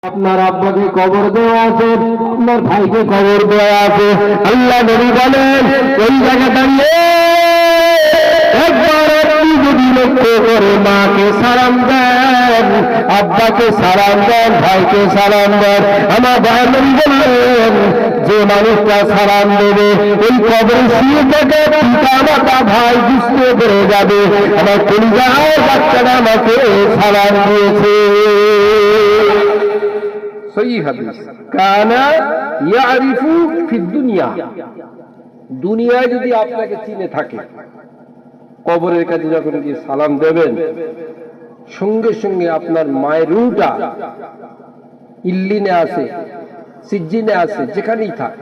আপনার আব্বাকে কবর দেওয়া আছে, আপনার ভাইকে কবর দেওয়া আছে। আল্লাহ নবী বলেন ওই জায়গা দাঁড়িয়ে একবার আপনি যদি লক্ষ্য করে মাকে সালাম দেন, আব্বাকে সালাম দেন, ভাইকে সালাম দেন, আমার ভাই নবী বললেন যে মানুষটা সালাম দেবে ওই কবর শুয়ে থেকে পিতা মাতা ভাই বুঝতে পেরে যাবে আমার কলিজার বাচ্চারা আমাকে সালাম দিয়েছে। সহিহ হাদিস। কানা ইয়ারিফু ফিদ দুনিয়া, দুনিয়ায় যদি আপনাকে চিনে থাকে, কবরের কাছে যখন গিয়ে সালাম দেবেন সঙ্গে সঙ্গে আপনার মায়ের রূহটা ইল্লিনে আছে, সিজ্জিনে আছে, যেখানেই থাক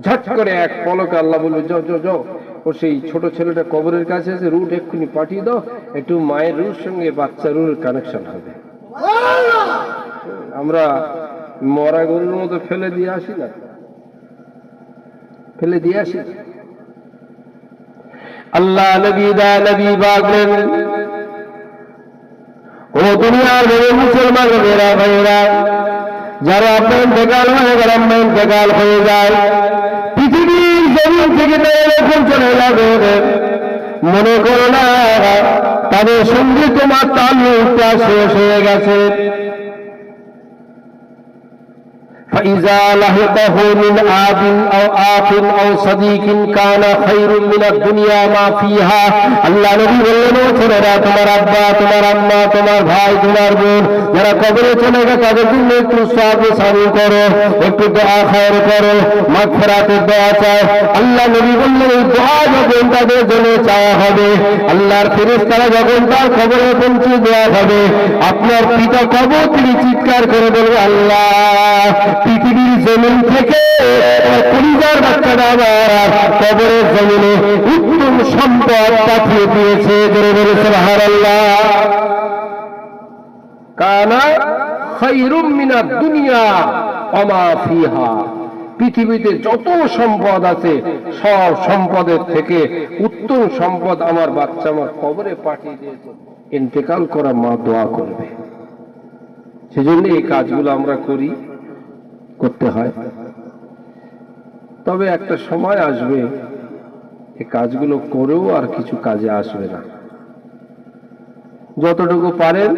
ঝট করে এক পলকে আল্লাহ বলবে যাও যাও যাও, ও সেই ছোট ছেলেটা কবরের কাছে আছে, রুট এক্ষুনি পাঠিয়ে দাও, একটু মায়ের রুর সঙ্গে বাচ্চা রুর কানেকশন হবে। আমরা মরা গরুর মতো ফেলে দিয়ে আসি না, ফেলে দিয়ে আসি। আল্লাহ নবী দা নবী বাগলেন ও দুনিয়ার মেরে মুসলমান মেরা ভাইরা, যারা আপনার বেকাল হয়ে গেলাম বেকাল হয়ে যায়, পৃথিবীর জমিন থেকে যখন চলে যাবে মনে করো না তাদের সঙ্গে তোমার তাল্লুকটা শেষ হয়ে গেছে। فإذا لحقه من آب أو آخ أو صديق كان خير من الدنيا ما فيها। আল্লাহ নবী বললেন ও ছেলেরা, তোমার আব্বা, তোমার আম্মা, তোমার ভাই, তোমার বোন যারা কবরে চলে গেছে তাদের জন্য একটু সওয়াবে সারি করো, একটু দোয়া খায়ের করো, মাগফিরাতের দোয়া চাও। আল্লাহ নবী বললেন এই দোয়া যখন তাদের জন্য চাওয়া হবে, আল্লাহর ফেরেশতারা যখন তার কবরে পৌঁছে দেওয়া হবে, আপনার পিতা কবর তিনি চিৎকার করে বলবে আল্লাহ পৃথিবীর জমিন থেকে কলিজার বাচ্চারা আমার কবরের জমিনে উত্তম সম্পদ পাঠিয়ে দিয়েছে। সুবহানাল্লাহ। কানা খায়রুম মিনাদ দুনিয়া ওয়া মা ফিহা, পৃথিবীতে যত সম্পদ আছে সব সম্পদের থেকে উত্তম সম্পদ আমার বাচ্চা আমার কবরে পাঠিয়ে দিয়েছে। ইন্তেকাল করা মা দোয়া করবে, সেজন্য এই কাজগুলো আমরা করি, করতে হয়। তবে একটা সময় আসবে এই কাজগুলো করেও আর কিছু কাজে আসবে না। যতটুকু পারেন,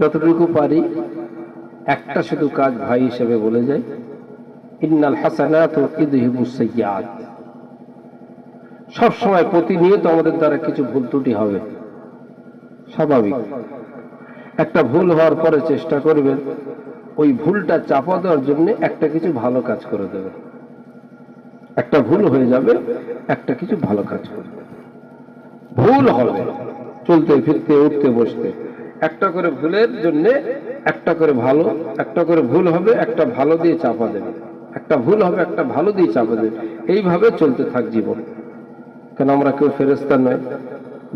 যতটুকু পারি, একটা শুধু কাজ ভাই হিসেবে বলে যাই, ইন্নাল হাসানাতু ইযহিবুস সাইয়্যাত। সব সময় প্রতিনিয়ত আমাদের দ্বারা কিছু ভুল ত্রুটি হবে, স্বাভাবিক। একটা ভুল হওয়ার পরে চেষ্টা করবেন ওই ভুলটা চাপা দেওয়ার জন্য একটা কিছু ভালো কাজ করে দেবে। একটা ভুল হয়ে যাবে, একটা কিছু ভালো কাজ করবে। ভুল হবে চলতে ফিরতে উঠতে বসতে, একটা করে ভুলের জন্য একটা করে ভালো, একটা করে ভুল হবে একটা ভালো দিয়ে চাপা দেবে, একটা ভুল হবে একটা ভালো দিয়ে চাপা দেবে। এইভাবে চলতে থাক জীবন। কেন আমরা কেউ ফেরেশতা নয়,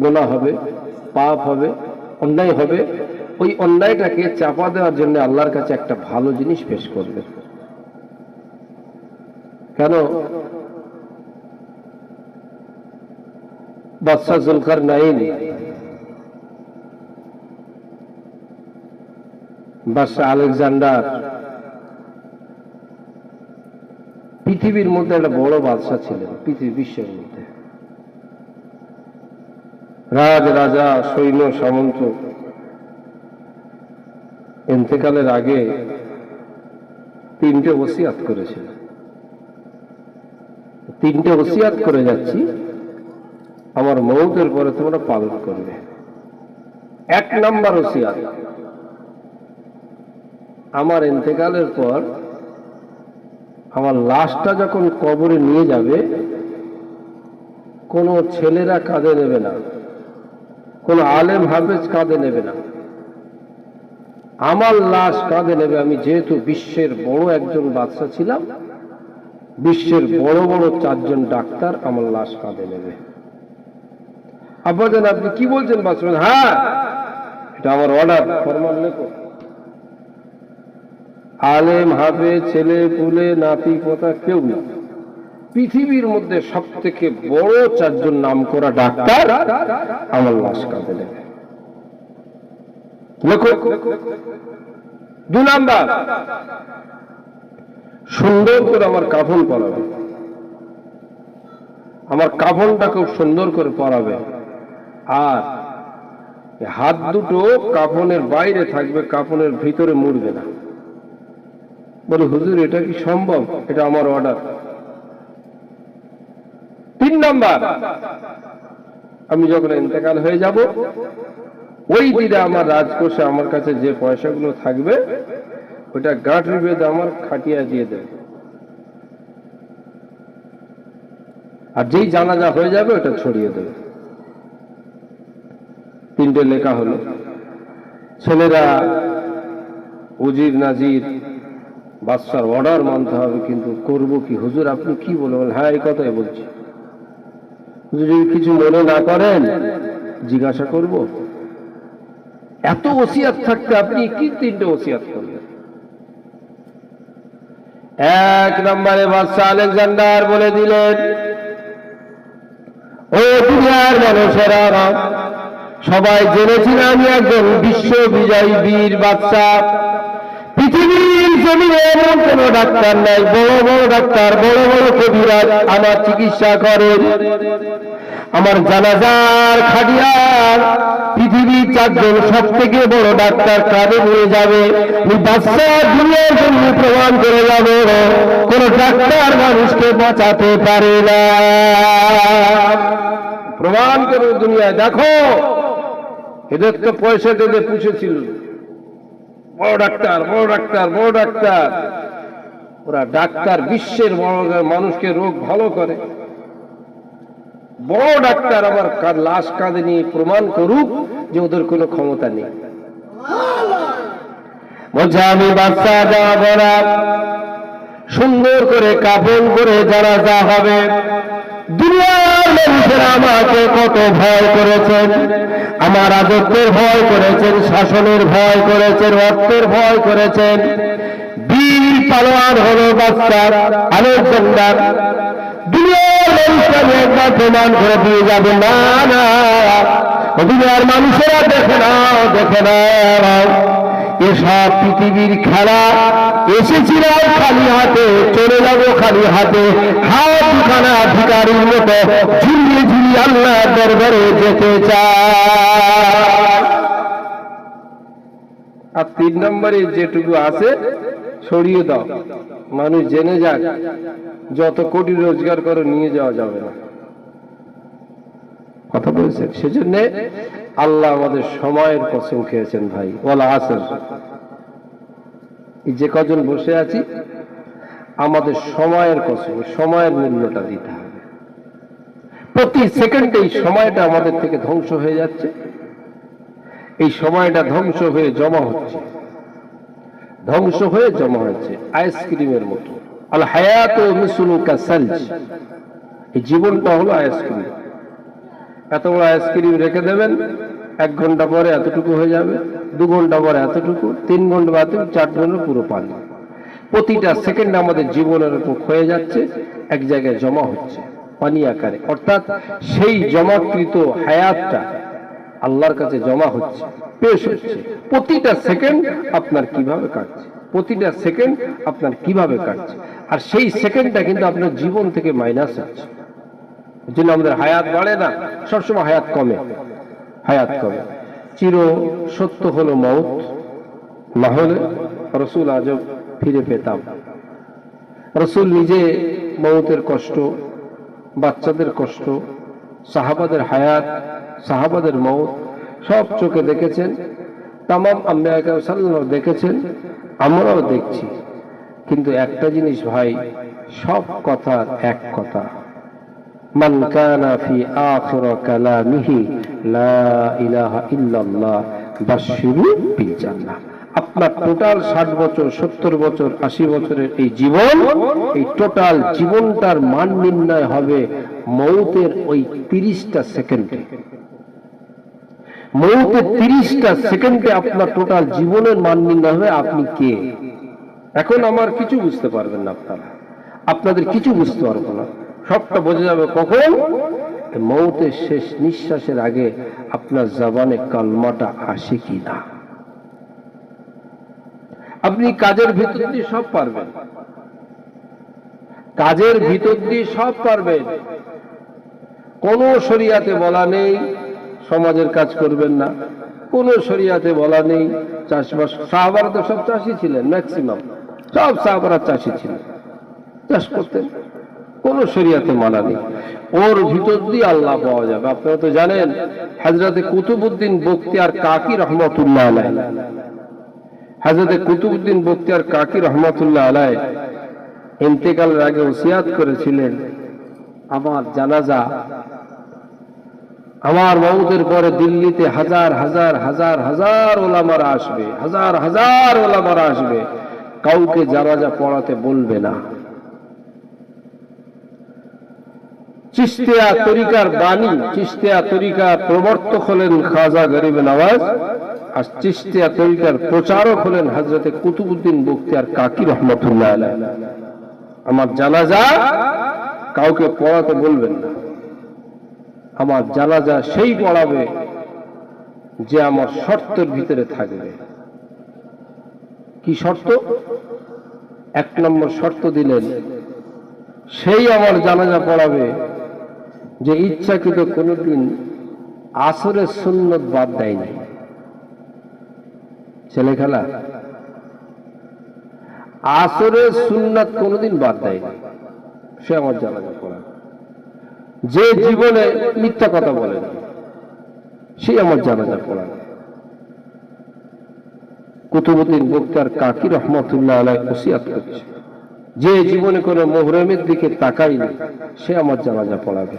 গুনাহ হবে, পাপ হবে, অন্যায় হবে। ওই অন্যায়টাকে চাপা দেওয়ার জন্য আল্লাহর কাছে একটা ভালো জিনিস পেশ করবে। কেন বাদশাহ যুলকারনাইন, বাদশাহ আলেকজান্ডার পৃথিবীর মধ্যে একটা বড় বাদশাহ ছিলেন, পৃথিবীর বিশ্বের মধ্যে রাজ রাজা সৈন্য সামন্ত। ইন্তেকালের আগে 3টে ওসিয়াত করেছিল। 3টে ওসিয়াত করে যাচ্ছি, আমার মওতের পরে তোমরা পালন করবে। 1 নাম্বার ওসিয়াত, আমার ইন্তেকালের পর আমার লাশটা যখন কবরে নিয়ে যাবে, কোনো ছেলেরা কাঁধে নেবে না, কোনো আলেম হাফেজ কাঁধে নেবে না, আমার লাশ কাঁধে নেবে। আমি যেহেতু বিশ্বের বড় একজন বাদশা ছিলাম, বিশ্বের বড় বড় 4 জন ডাক্তার আমার লাশ কাঁধে নেবে। আব্বাজান আপনি কি বলছেন বাদশা? হ্যাঁ, এটা আমার অর্ডার, ফরমান লেখো। আলেম হাফেজ ছেলে পুলে নাতি পোতা কেউ না, পৃথিবীর মধ্যে সব থেকে বড় 4 জন নাম করা ডাক্তার আমার লাশ কাঁধে নেবে। লেখো। 2 নাম্বার, সুন্দর করে আমার কাফন পরাবে, আমার কাফনটা খুব সুন্দর করে পরাবে, আর হাত দুটো কাফনের বাইরে থাকবে, কাফনের ভিতরে মুড়বে না। বলে হুজুর এটা কি সম্ভব? এটা আমার অর্ডার। 3 নাম্বার, আমি যখন ইন্তেকাল হয়ে যাব ওই দিনে আমার রাজকোষে আমার কাছে যে পয়সাগুলো থাকবে ওটা গাঁটরি বেঁধে আমার খাটিয়া দিয়ে দেবে, আর যেই জানাজা হয়ে যাবে ওটা ছড়িয়ে দেবে। 3টে লেখা হলো। ছেলেরা উজির নাজির বাদশার অর্ডার মানতে হবে, কিন্তু করব কি হুজুর? আপনি কি বলবেন? হ্যাঁ এই কথাই বলছি। যদি কিছু মনে না করেন জিজ্ঞাসা করব। এত ওসিয়াত থাকতে আপনি কি 3টে ওসিয়াত করলেন? 1 নম্বরে বাদশা আলেকজান্ডার বলে দিলেন, ও দুনিয়ার মানুষেরা, সবাই জেনেছিল আমি একজন বিশ্ব বিজয়ী বীর বাদশা। পৃথিবীর জমিনে এমন কোন ডাক্তার নাই, বড় বড় ডাক্তার, বড় বড় কবিরাজ আমার চিকিৎসা করেন। আমার জানাজার খাটিয়ার পৃথিবীর 4 জন সব থেকে বড় ডাক্তার কাঁধে নিয়ে যাবে। বাদশা দুনিয়ার জন্য প্রমাণ করে যাবে কোন ডাক্তার মানুষকে বাঁচাতে পারে না। প্রমাণ করে দুনিয়ায় দেখো, এদের তো পয়সা দিয়ে পুষেছিল, বড় ডাক্তার, বড় ডাক্তার, বড় ডাক্তার। ওরা ডাক্তার বিশ্বের বড় মানুষকে রোগ ভালো করে। বড় ডাক্তার আমার লাশ কাঁধে নিয়ে প্রমাণ করুক যে ওদের কোনো ক্ষমতা নেই। বলছে আমি বাদশা যাব না, সুন্দর করে কাফন করে জানাজা হবে। দুনিয়ার মানুষেরা আমাকে কত ভয় করেছেন, আমার রাজত্বের ভয় করেছেন, শাসনের ভয় করেছেন, অর্থের ভয় করেছেন। বীর পালোয়ান হলো বাদশা আলেকজান্ডার। দুনিয়ার মানুষরা একবার প্রমাণ করে দিয়ে যাবে, না না দুনিয়ার মানুষেরা দেখে নাও, দেখে নাও, এসব পৃথিবীর খেলা। এসেছিলাম খালি হাতে, চলে যাব খালি হাতে। হাত দুখানা ভিখারির মতো ঝুলিয়ে ঝুলিয়ে আল্লাহ দরবারে যেতে চায়। আর 3 নম্বরে যেটুকু আছে ছড়িয়ে দাও, মানুষ জেনে যাক। যত কোটি রোজগার করো নিয়ে যাওয়া যাবে না। কথা বলছেন। সেজন্য আল্লাহ আমাদের সময়ের কসম খেয়েছেন ভাই, ওয়াল আসর। যে কজন বসে আছি আমাদের সময়ের কসম, সময়ের মূল্যটা দিতে হবে। প্রতি সেকেন্ডে এই সময়টা আমাদের থেকে ধ্বংস হয়ে যাচ্ছে। এই সময়টা ধ্বংস হয়ে জমা হচ্ছে, ধ্বংস হয়ে জমা হচ্ছে আইসক্রিমের মতো। আল হায়াত মিসলু কাসালজ, এই জীবনটা হলো আইসক্রিম। এত বড় আইসক্রিম রেখে দেবেন, 1 ঘন্টা পরে এতটুকু হয়ে যাবে, 2 ঘন্টা পরে এতটুকু, 3 ঘন্টা বাদে 4 ঘন্টা পুরো পানি। প্রতিটা সেকেন্ড আমাদের জীবনের উপর ক্ষয়ে যাচ্ছে, এক জায়গায় জমা হচ্ছে পানি আকারে। অর্থাৎ সেই জমাকৃত হায়াতটা আল্লাহর কাছে জমা হচ্ছে, পেশ হচ্ছে। প্রতিটা সেকেন্ড আপনার কিভাবে কাটছে, প্রতিটা সেকেন্ড আপনার কিভাবে কাটছে, আর সেই সেকেন্ডটা কিন্তু আপনার জীবন থেকে মাইনাস হচ্ছে। এই জন্য আমাদের হায়াত বাড়ে না, সবসময় হায়াত কমে, হায়াত কমে। চির সত্য হলো মউত, না হলে রসুল আজব ফিরে পেতাম। রসুল নিজে মউতের কষ্ট, বাচ্চাদের কষ্ট, সাহাবাদের হায়াত, সাহাবাদের মউত সব চোখে দেখেছেন। তামাম আম্বিয়া কেরাম সাল্লাল্লাহু আলাইহি দেখেছেন, আমরাও দেখছি। কিন্তু একটা জিনিস ভাই, সব কথার এক কথা, মান কানা ফি আখির কালামিহি লা ইলাহা ইল্লাল্লাহ বাশশিরু বিল জান্নাহ। আপনার টোটাল 60 বছর, 70 বছর, 80 বছরের এই জীবন, এই টোটাল জীবনটার মান নির্ণয় হবে মউতের ওই 30টা সেকেন্ডে। মউতের 30টা সেকেন্ডে আপনার টোটাল জীবনের মান নির্ণয় হবে আপনি কে। এখন আমার কিছু বুঝতে পারবেন না, আপনাদের কিছু বুঝতে পারবো না। সবটা বোঝা যাবে কখন? মউতের শেষ নিঃশ্বাসের আগে আপনার জবানে কালমাটা আসে কি না। আপনি কাজের ভিতর দিয়ে সব পারবেন, কাজের ভিতর দিয়ে সব পারবেন। কোন শরিয়াতে বলা নেই সমাজের কাজ করবেন না, কোন শরিয়াতে বলা নেই চাষবাস। সাহাবারা তো সব চাষি ছিলেন, ম্যাক্সিমাম সব সাহাবারা চাষি ছিলেন, চাষ করতেন, কোন শরিয়াতে মানা নেই। ওর ভিতর দিয়ে আল্লাহ পাওয়া যাবে। আপনারা তো জানেন হযরতে কুতুবউদ্দিন বখতিয়ার কাকি রহমাতুল্লাহ আলাইহি, হযরতে কুতুবউদ্দিন বখতিয়ার কাকি রহমাতুল্লাহ আলাইহি ইন্তেকালের আগে ওসিয়াত করেছিলেন, আমার জানাজা, আমার মওতের পরে দিল্লিতে হাজার হাজার হাজার হাজার ওলামারা আসবে, হাজার হাজার ওলামারা আসবে, কাউকে জানাজা পড়াতে বলবে না। চিশতিয়া তরিকার বাণী, চিশতিয়া তরিকার প্রবর্তক হলেন খাজা গরিব নওয়াজ, আর চিশতিয়া তরিকার প্রচারক হলেন হযরতে কুতুবউদ্দিন বখতিয়ার কাকি রহমাতুল্লাহ আলাইহি। আমার জানাজা কাউকে পড়াতে বলবেন না, আমার জানাজা সেই পড়াবে যে আমার শর্তের ভিতরে থাকবে। কি শর্ত? এক নম্বর শর্ত দিলেন, সেই আমার জানাজা পড়াবে যে ইচ্ছাকৃত কোনোদিন আসরের সুন্নত বাদ দেয়নি। ছেলে খেলা, আসরের সুন্নাত কোনোদিন বাদ দেয়নি, সে আমার জানাজা পড়াবে। যে জীবনে মিথ্যা কথা বলে না, সে আমার জানাজা পড়াবে। কুতুবউদ্দিন বখতিয়ার কাকি রহমাতুল্লাহ আলাইহি ওসিয়াত করছে, যে জীবনে কোনো মুহররমের দিকে তাকায়নি সে আমার জানাজা পড়াবে।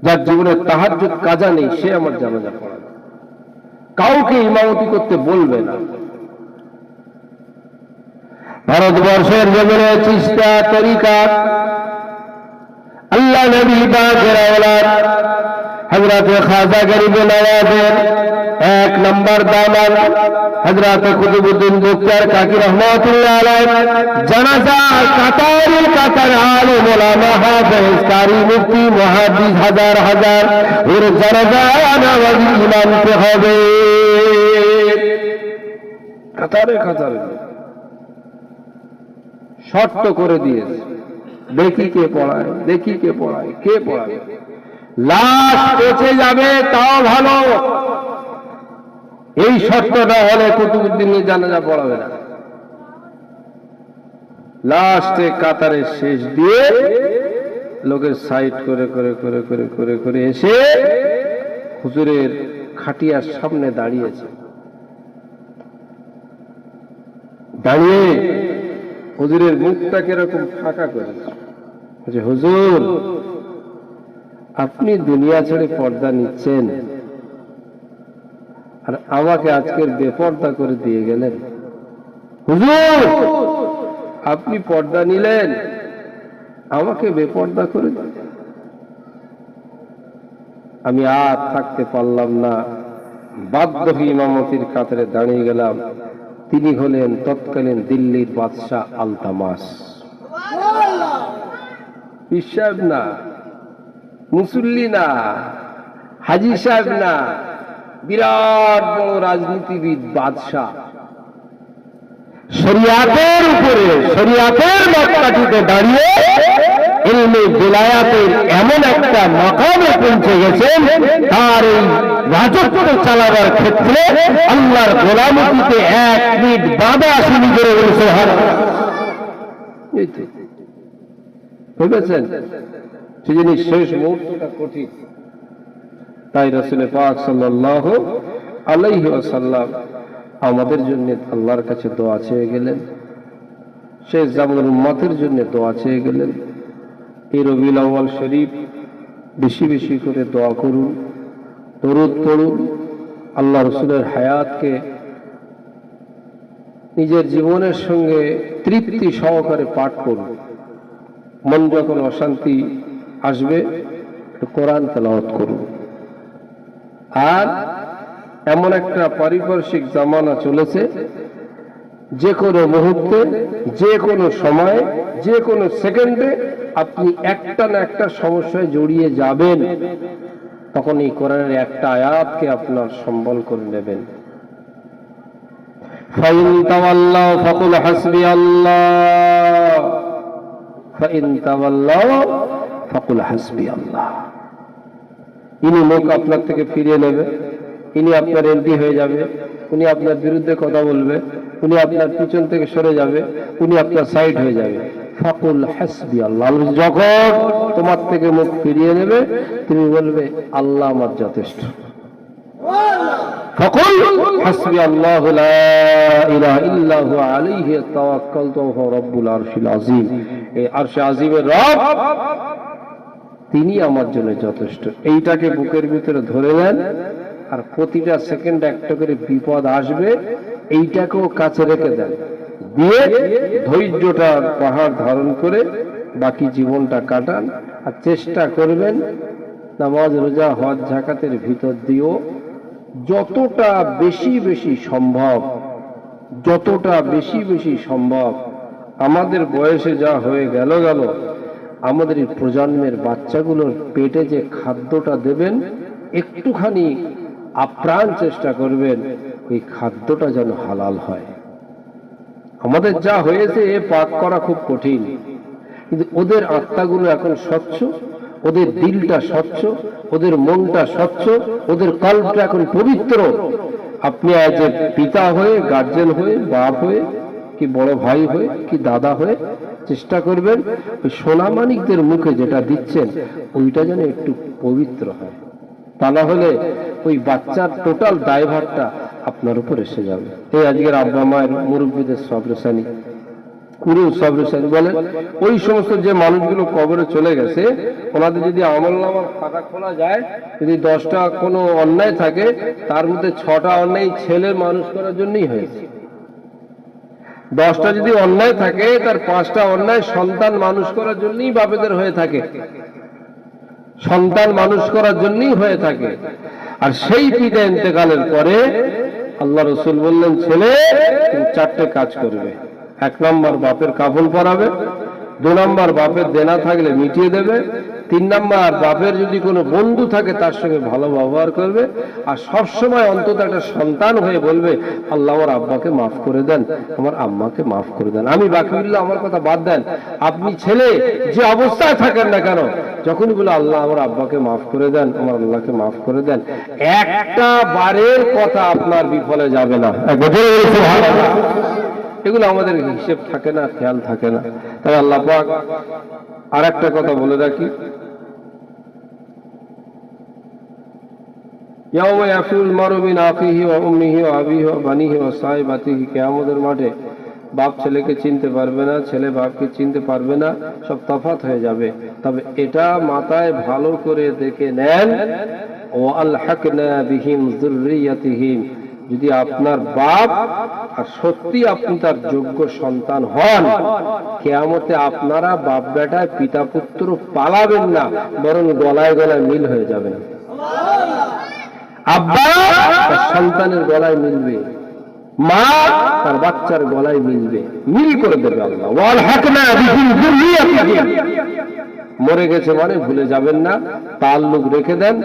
যার জীবনে তাহাজ্জুদ কাজা নেই সে আমার জানাজা পড়াবে। কাউকে ইমামতি করতে বলবে না। ভারতবর্ষের জমিনে চিশতিয়া তরিকা আল্লাহ নবী পাকের আওলাদ হযরতে খাজা গরিব নওয়াজের এক নম্বর দামান হযরতে কুতুবউদ্দিন বখতিয়ার কাকি রহমাতুল্লাহ আলাইহি জানাজা কাতারে কাতার আলেম ওলামা হাফেজ কারি মুফতি মুহাদ্দিস হাজার হাজার ওর জানাজা নামাজি ইমামকে হবে। কাতারে কাতারে শর্ত করে দিয়েছে, দেখি কে পড়ায়, দেখি কে পড়ায়, কে পড়াবে। লাশ পচে যাবে তাও ভালো, এই শর্তটা হলে কুতুবউদ্দিনের জানাজা পড়াবে না। লাস্টে কাতারের শেষ দিয়ে লোকের সাইড করে করে করে করে করে করে এসে হুজুরের খাটিয়ার সামনে দাঁড়িয়েছে। দাঁড়িয়ে হুজুরের মুখটা কিরকম ফাঁকা করেছে, হুজুর আপনি দুনিয়া ছেড়ে পর্দা নিচ্ছেন আর আমাকে আজকের বেপর্দা করে দিয়ে গেলেন। হুজুর আপনি পর্দা নিলেন, আমাকে বেপর্দা করে দিলেন। আমি আর থাকতে পারলাম না, বাধ্য হয়ে ইমামতির কাতারে দাঁড়িয়ে গেলাম। তিনি হলেন তৎকালীন দিল্লির বাদশাহ আলতামাস। পীর সাহেব না, মুসল্লি না, হাজি সাহেব না, বিরাট বড় রাজনীতিবিদ বাদশাহ। শরিয়াতের উপরে, শরিয়াতের মাপকাঠিতে দাঁড়িয়ে ইলমে বেলায়াতের এমন একটা মাকামে পৌঁছে গেছেন, তার এই রাজত্ব চালাবার ক্ষেত্রে আল্লাহর গোলামতিতে এক মিনিট বাধা আসেনি করে বলেছে। ভেবেছেন সেই জিনিস শেষ মুহূর্তটা কঠিন। তাই রাসূল পাক সাল্লাল্লাহু আলাইহি ওয়াসাল্লাম আমাদের জন্য আল্লাহর কাছে দোয়া চেয়ে গেলেন, শেষ জামানের উম্মতের জন্য দোয়া চেয়ে গেলেন। এই রবিউল আউয়াল শরীফ বেশি বেশি করে দোয়া করুন, দরুদ পড়ুন, আল্লাহ রাসূলের হায়াতকে নিজের জীবনের সঙ্গে তৃপ্তি সহকারে পাঠ করুন। মন যখন অশান্তি আসবে কোরআন তেলাওয়াত করুন। আর এমন একটা পারিপার্শ্বিক জামানা চলেছে, যে কোনো মুহূর্তে, যে কোনো সময়ে, যে কোনো সেকেন্ডে আপনি একটা না একটা সমস্যায় জড়িয়ে যাবেন। তখন এই কোরআনের একটা আয়াতকে আপনার সম্বল করে নেবেন। ফাইন তাওয়াল্লাউ ফাকুল হাসবিয়াল্লাহ, ফাইন তাওয়াল্লাউ ফাকুল হাসবিয়াল্লাহ। ইনি মুখ আপনার থেকে ফিরিয়ে নেবে, ইনি আপনার এমপি হয়ে যাবে, উনি আপনার বিরুদ্ধে কথা বলবে, উনি আপনার পিছন থেকে সরে যাবে, উনি আপনার সাইড হয়ে যাবে। ফাকুল হাসবি আল্লাহ, যখন তোমার থেকে মুখ ফিরিয়ে নেবে তুমি বলবে আল্লাহ আমার যথেষ্ট। ফাকুল হাসবি আল্লাহু লা ইলাহা ইল্লা হুয়া আলাইহি তাওয়াক্কালতু ওয়া হুয়া রাব্বুল আরশিল আযীম। এই আরশে আযীমের রব তিনি আমার জন্য যথেষ্ট। এইটাকে বুকের ভিতরে ধরে নেন, আর প্রতিটা সেকেন্ড একটা করে বিপদ আসবে, এইটাকেও কাছে রেখে দেন, দিয়ে ধৈর্যটার পাহাড় ধারণ করে বাকি জীবনটা কাটান। আর চেষ্টা করবেন নামাজ রোজা হজ যাকাতের ভিতর দিয়েও যতটা বেশি বেশি সম্ভব, যতটা বেশি বেশি সম্ভব আমাদের বয়সে যা হয়ে গেল আমাদের এই প্রজন্মের বাচ্চাগুলোর পেটে যে খাদ্যটা দেবেন একটুখানি আপ্রাণ চেষ্টা করবেন ওই খাদ্যটা যেন হালাল হয়। আমাদের যা হয়েছে এ পাক করা খুব কঠিন, কিন্তু ওদের আত্মাগুলো এখন স্বচ্ছ, ওদের দিলটা স্বচ্ছ, ওদের মনটা স্বচ্ছ, ওদের কল্পটা এখন পবিত্র। আপনি আজ পিতা হয়ে, গার্জেন হয়ে, বাপ হয়ে, কি বড় ভাই হয়ে, কি দাদা হয়ে চেষ্টা করবেন ওই সোনামানিকদের মুখে যেটা দিচ্ছেন ওইটা যেন একটু পবিত্র হয়, তা না হলে ওই বাচ্চার টোটাল দায়ভারটা আপনার উপর এসে যাবে। এই আজকের আব্বা মায়ের মুরব্বীদের সবরেশানি, কুরু সবরেশানি বলেন, ওই সমস্ত যে মানুষগুলো কবরে চলে গেছে ওনাদের যদি আমলনামার খাতা খোলা যায়, যদি 10টা কোনো অন্যায় থাকে তার মধ্যে 6টা অন্যায় ছেলে মানুষ করার জন্যই হয়েছে। 10টা যদি অন্যায় থাকে তার 5টা অন্যায় সন্তান মানুষ করার জন্যই বাপেদের হয়ে থাকে, সন্তান মানুষ করার জন্যই হয়ে থাকে। আর সেই পিতা ইন্তেকালের পরে আল্লাহ রসুল বললেন, ছেলে তুমি 4টে কাজ করবে। 1 নম্বর বাপের কাফন পরাবে, 2 নম্বর বাপের দেনা থাকলে মিটিয়ে দেবে, 3 নম্বর বাপের যদি কোনো বন্ধু থাকে তার সঙ্গে ভালো ব্যবহার করবে, আর সব সময় অন্তত একটা সন্তান হয়ে বলবে আল্লাহ আমার আব্বাকে মাফ করে দেন, আমার আম্মাকে মাফ করে দেন। আমি বাকি বললে আমার কথা বাদ দেন, আপনি ছেলে যে অবস্থায় থাকেন না কেন যখনই বলে আল্লাহ আমার আব্বাকে মাফ করে দেন, আমার আল্লাহকে মাফ করে দেন, একটা বারের কথা আপনার বিফলে যাবে না। এগুলো আমাদের হিসেব থাকে না, খেয়াল থাকে না। তাই আল্লাহ পাক আর একটা কথা বলে রাখি, ইয়াউমা ইয়াফিরুল মারউ মিন আখিহি ওয়া উম্মিহি ওয়া আবিহি ওয়া বানিহি ওয়া সাহিবাতিহি। কিয়ামতের মাঠে বাপ ছেলেকে চিনতে পারবে না, ছেলে বাপকে চিনতে পারবে না, সব তফাৎ হয়ে যাবে। তবে এটা মাথায় ভালো করে দেখে নেন, ওয়া আলহাকনা বিহিম যুররিয়াতিহিম, যদি আপনার বাপ আর সত্যি আপনি তার যোগ্য সন্তান হন, কিয়ামতে আপনারা বাপ বেটায় পিতা পুত্র পালাবেন না, বরং গলায় গলায় মিল হয়ে যাবেন। আব্বা তার সন্তানের গলায় মিলবে, মা তার বাচ্চার গলায় মিলবে, মিল করে দেবে আল্লাহ। ওয়াল হাকনা বিহিম যুররিয়াতিহিম, মরে গেছে মানে ভুলে যাবেন না, তাল্লুক রেখে দেন।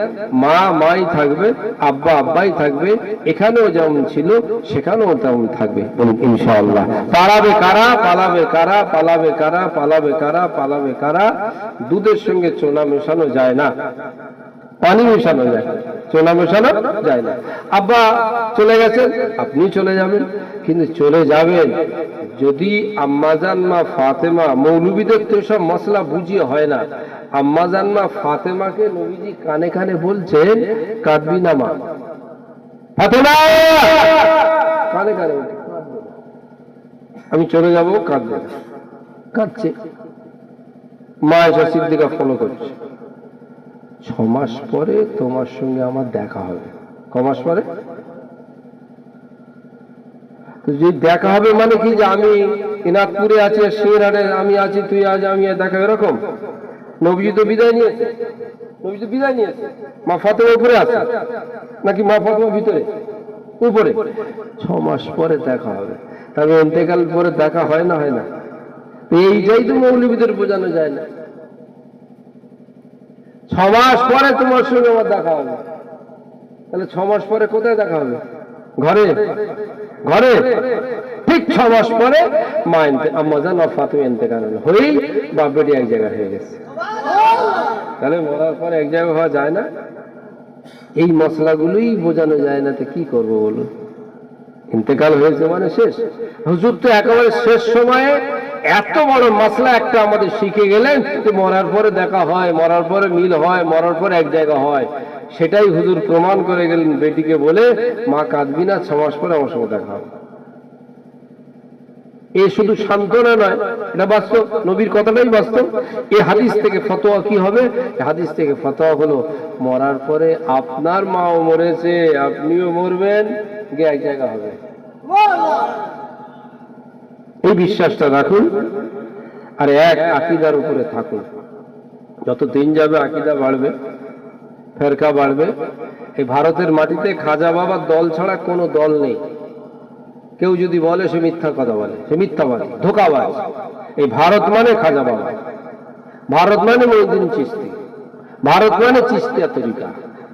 মা মাই থাকবে, আব্বা আব্বাই থাকবে, এখানেও যেমন ছিল সেখানেও তেমন থাকবে ইনশাআল্লাহ। পালাবে কারা, পালাবে কারা, পালাবে কারা, পালাবে কারা, পালাবে কারা। দুধের সঙ্গে চোনা মেশানো যায় না, পানি মেশানো যায়, চোনা মেশানো যায় না। আব্বা চলে গেছেন, আপনি চলে যাবেন, কিন্তু চলে যাবেন যদি আম্মাজান মা ফাতেমা, মৌলবীদের তো সব মশলা বুঝিয়ে হয় না, আম্মাজান মা ফাতেমাকে নবীজি কানে কানে বলছেন কাঁদবি না মা, ফাতেমা কানে কানে আমি চলে যাব, কাঁদবে না, কাঁদছে। মা এসে সিদ্দিকা ফলো করছে, 6 মাস পরে তোমার সঙ্গে আমার দেখা হবে। ক মাস পরে? তো যদি দেখা হবে মানে কি যে আমি ইনাদপুরে আছি, সিংড়ারে আমি আছি, তুই আজ আমি দেখা, এরকম? নবীজি তো বিদায় নিয়েছে, নবী তো বিদায় নিয়েছে। মা ফাতেমা উপরে আছে নাকি মা ফাতেমা ভিতরে? উপরে। 6 মাস পরে দেখা হবে, তবে ইন্তেকাল পরে দেখা হয় না, হয় না? এইটাই তো মৌলবীদের বোঝানো যায় না। 6 মাস পরে তোমার সঙ্গে আমার দেখা হবে, তাহলে 6 মাস পরে কোথায় দেখা হবে? ঘরে ঘরে ঠিক 6 মাস পরে মা আম্মাজান আর ফাতেমা ইন্তেকাল হয়েই বাপ বেটি এক জায়গায় হয়ে গেছে। তাহলে মরার পরে এক জায়গায় হওয়া যায় না? এই মশলাগুলোই বোঝানো যায় না, তো কি করবো বলুন? ইন্তেকাল হয়েছে মানে শেষ। হুজুর তো একেবারে শেষ সময়ে এত বড় মশলা একটা আমাদের শিখে গেলেন যে মরার পরে দেখা হয়, মরার পরে মিল হয়, মরার পরে এক জায়গা হয়। সেটাই হুজুর প্রমাণ করে গেলেন বেটিকে বলে, মা কাঁদবি না, 6 মাস পরে আমার সঙ্গে দেখা হবে। এ শুধু সান্ত্বনা নয়, এটা বাস্তব, নবীর কথাটাই বাস্তব। এই হাদিস থেকে ফতোয়া কি হবে? হাদিস থেকে ফতোয়া হলো মরার পরে আপনার মাও মরেছে, আপনিও মরবেন, গিয়ে এক জায়গা হবে। এই বিশ্বাসটা রাখুন আর এক আকীদার উপরে থাকুন। যত দিন যাবে আকীদা বাড়বে, ফেরকা বাড়বে। এই ভারতের মাটিতে খাজা বাবার দল ছাড়া কোনো দল নেই। কেউ যদি বলে সে মিথ্যা কথা বলে, সে মিথ্যাবাদী, ধোঁকাবাজ। এই ভারত মানে খাজা বাবা, ভারত মানে মঈনুদ্দিন চিশতি, ভারত মানে চিশতিয়া তরিকা,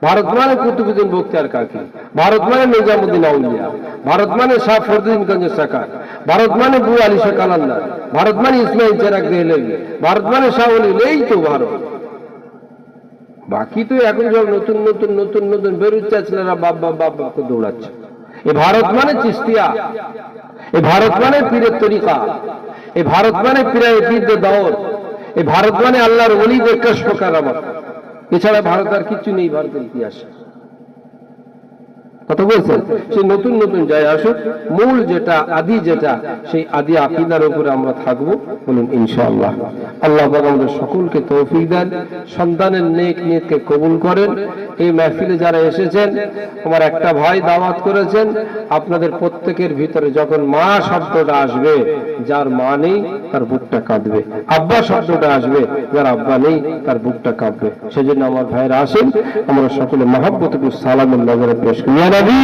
ভারত মানে কুতুবুদ্দিন বখতিয়ার কাকি, ভারত মানে নিজামুদ্দিন আউলিয়া, ভারত মানে শাহ ফরদুদ্দিন গঞ্জ সাকার, ভারত মানে বু আলী শাহ কালান্দার, ভারত মানে ইসমাইল চেরাগ দেহলভি, ভারত মানে শাহ ওলি। এই তো ভারত। বাকি তো এখন সব নতুন নতুন নতুন নতুন বেরুচ্চা ছেলেরা বাপ বাপ বাপ বাপ দৌড়াচ্ছে। এই ভারত মানে চিশতিয়া, এই ভারত মানে পীরের তরিকা, এই ভারত মানে পীরদের দৌর, এই ভারত মানে আল্লাহর ওলিদের কশফ কারামত। এছাড়া ভারত আর কিছু নেই ভারতের ইতিহাসে। কথা বলছেন? সেই নতুন নতুন যায় আসুক, মূল যেটা আদি যেটা, সেই আদি আকীদার উপরে আমরা থাকবো। বলুন ইনশাআল্লাহ। আল্লাহ পাক আমাদের সকলকে তৌফিক দেন, সন্তানের নেক নিয়তকে কবুল করেন। এই মাহফিলে যারা এসেছেন, আমার একটা ভাই দাওয়াত করেছেন, আপনাদের প্রত্যেকের ভিতরে যখন মা শব্দটা আসবে, যার মা নেই তার বুকটা কাঁদবে, আব্বা শব্দটা আসবে, যার আব্বা নেই তার বুকটা কাঁদবে। সেজন্য আমার ভাইরা আসেন, আমরা সকলে মহব্বতপুর সালামের নজরে পেশ করি। ইয়া নবী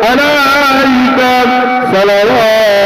আলাইকা সালাওয়াতুল্লাহ।